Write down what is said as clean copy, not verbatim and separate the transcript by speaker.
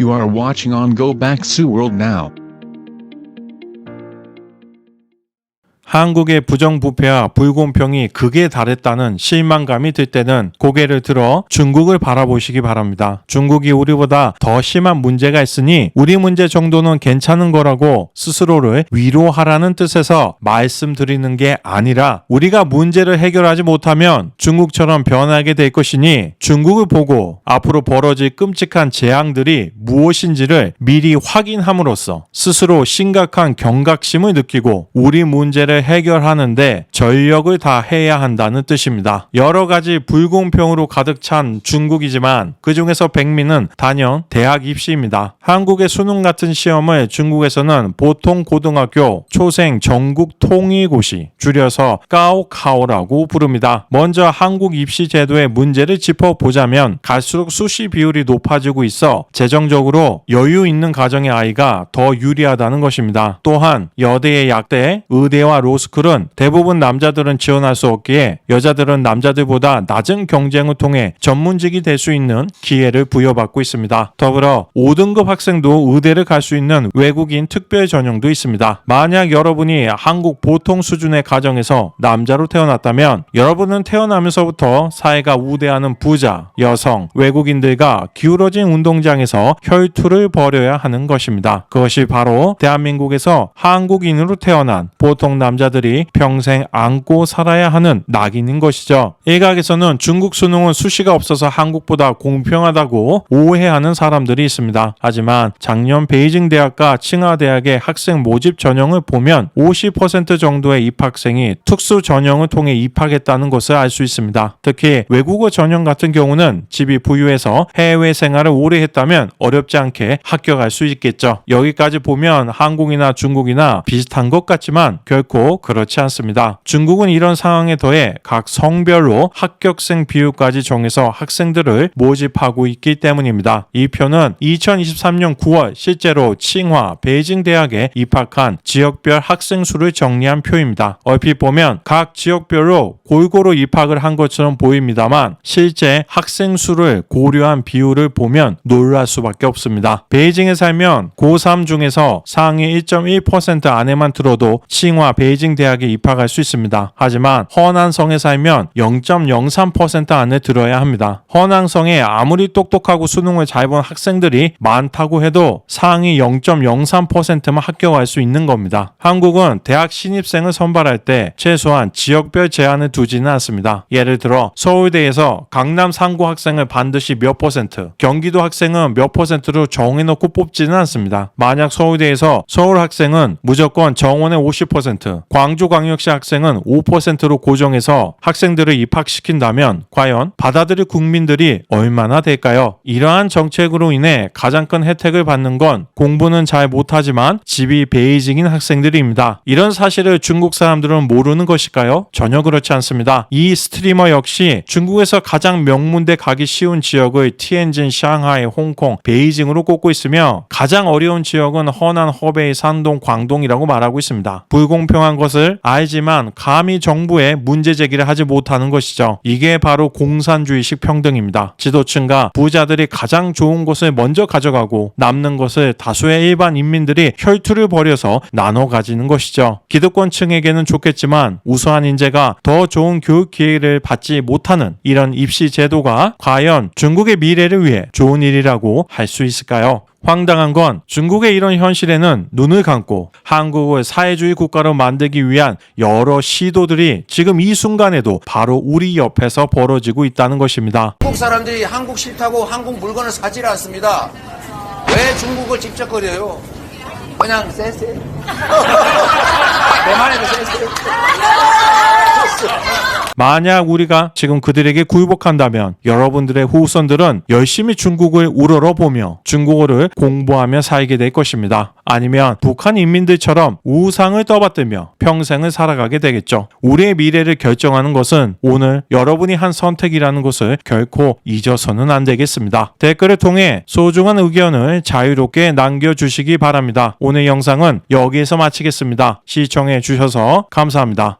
Speaker 1: You are watching on Go Back Sue World now.
Speaker 2: 한국의 부정부패와 불공평이 극에 달했다는 실망감이 들 때는 고개를 들어 중국을 바라보시기 바랍니다. 중국이 우리보다 더 심한 문제가 있으니 우리 문제 정도는 괜찮은 거라고 스스로를 위로하라는 뜻에서 말씀드리는 게 아니라 우리가 문제를 해결하지 못하면 중국처럼 변하게 될 것이니 중국을 보고 앞으로 벌어질 끔찍한 재앙들이 무엇인지를 미리 확인함으로써 스스로 심각한 경각심을 느끼고 우리 문제를 해결하는데 전력을 다해야 한다는 뜻입니다. 여러 가지 불공평으로 가득 찬 중국이지만 그 중에서 백미는 단연 대학 입시입니다. 한국의 수능 같은 시험을 중국에서는 보통 고등학교 초생 전국 통일고시, 줄여서 까오카오라고 부릅니다. 먼저 한국 입시 제도의 문제를 짚어보자면 갈수록 수시 비율이 높아지고 있어 재정적으로 여유 있는 가정의 아이가 더 유리하다는 것입니다. 또한 여대의 약대, 의대와 로스쿨은 대부분 남자들은 지원할 수 없기에 여자들은 남자들보다 낮은 경쟁을 통해 전문직이 될 수 있는 기회를 부여받고 있습니다. 더불어 5등급 학생도 의대를 갈 수 있는 외국인 특별 전형도 있습니다. 만약 여러분이 한국 보통 수준의 가정에서 남자로 태어났다면 여러분은 태어나면서부터 사회가 우대하는 부자, 여성, 외국인들과 기울어진 운동장에서 혈투를 벌여야 하는 것입니다. 그것이 바로 대한민국에서 한국인으로 태어난 보통 남자들이 평생 안고 살아야 하는 낙인인 것이죠. 일각에서는 중국 수능은 수시가 없어서 한국보다 공평하다고 오해하는 사람들이 있습니다. 하지만 작년 베이징 대학과 칭화 대학의 학생 모집 전형을 보면 50% 정도의 입학생이 특수 전형을 통해 입학했다는 것을 알 수 있습니다. 특히 외국어 전형 같은 경우는 집이 부유해서 해외 생활을 오래 했다면 어렵지 않게 합격할 수 있겠죠. 여기까지 보면 한국이나 중국이나 비슷한 것 같지만 결코 그렇지 않습니다. 중국은 이런 상황에 더해 각 성별로 합격생 비율까지 정해서 학생들을 모집하고 있기 때문입니다. 이 표는 2023년 9월 실제로 칭화, 베이징 대학에 입학한 지역별 학생 수를 정리한 표입니다. 얼핏 보면 각 지역별로 골고루 입학을 한 것처럼 보입니다만 실제 학생 수를 고려한 비율을 보면 놀랄 수밖에 없습니다. 베이징에 살면 고3 중에서 상위 1.1% 안에만 들어도 칭화, 베이징 대학에 입학할 수 있습니다. 하지만 허난성에 살면 0.03% 안에 들어야 합니다. 허난성에 아무리 똑똑하고 수능을 잘 본 학생들이 많다고 해도 상위 0.03%만 합격할 수 있는 겁니다. 한국은 대학 신입생을 선발할 때 최소한 지역별 제한을 두지는 않습니다. 예를 들어 서울대에서 강남 상고 학생을 반드시 몇 %, 경기도 학생은 몇 %로 정해놓고 뽑지는 않습니다. 만약 서울대에서 서울 학생은 무조건 정원의 50%, 광주광역시 학생은 5%로 고정해서 학생들을 입학시킨다면 과연 받아들일 국민들이 얼마나 될까요? 이러한 정책으로 인해 가장 큰 혜택을 받는 건 공부는 잘 못하지만 집이 베이징인 학생들입니다. 이런 사실을 중국 사람들은 모르는 것일까요? 전혀 그렇지 않습니다. 이 스트리머 역시 중국에서 가장 명문대 가기 쉬운 지역을 티엔진, 상하이, 홍콩, 베이징으로 꼽고 있으며 가장 어려운 지역은 허난, 허베이, 산동, 광동이라고 말하고 있습니다. 불공평한 것을 알지만 감히 정부에 문제 제기를 하지 못하는 것이죠. 이게 바로 공산주의식 평등입니다. 지도층과 부자들이 가장 좋은 것을 먼저 가져가고 남는 것을 다수의 일반 인민들이 혈투를 벌여서 나눠 가지는 것이죠. 기득권층에게는 좋겠지만 우수한 인재가 더 좋은 교육 기회를 받지 못하는 이런 입시 제도가 과연 중국의 미래를 위해 좋은 일이라고 할 수 있을까요? 황당한 건 중국의 이런 현실에는 눈을 감고 한국을 사회주의 국가로 만들기 위한 여러 시도들이 지금 이 순간에도 바로 우리 옆에서 벌어지고 있다는 것입니다.
Speaker 3: 한국 사람들이 한국 싫다고 한국 물건을 사질 않습니다. 왜 중국을 집적거려요? 그냥 쎄쎄. 내 말에도 쎄쎄.
Speaker 2: 만약 우리가 지금 그들에게 굴복한다면 여러분들의 후손들은 열심히 중국을 우러러보며 중국어를 공부하며 살게 될 것입니다. 아니면 북한 인민들처럼 우상을 떠받들며 평생을 살아가게 되겠죠. 우리의 미래를 결정하는 것은 오늘 여러분이 한 선택이라는 것을 결코 잊어서는 안 되겠습니다. 댓글을 통해 소중한 의견을 자유롭게 남겨주시기 바랍니다. 오늘 영상은 여기에서 마치겠습니다. 시청해 주셔서 감사합니다.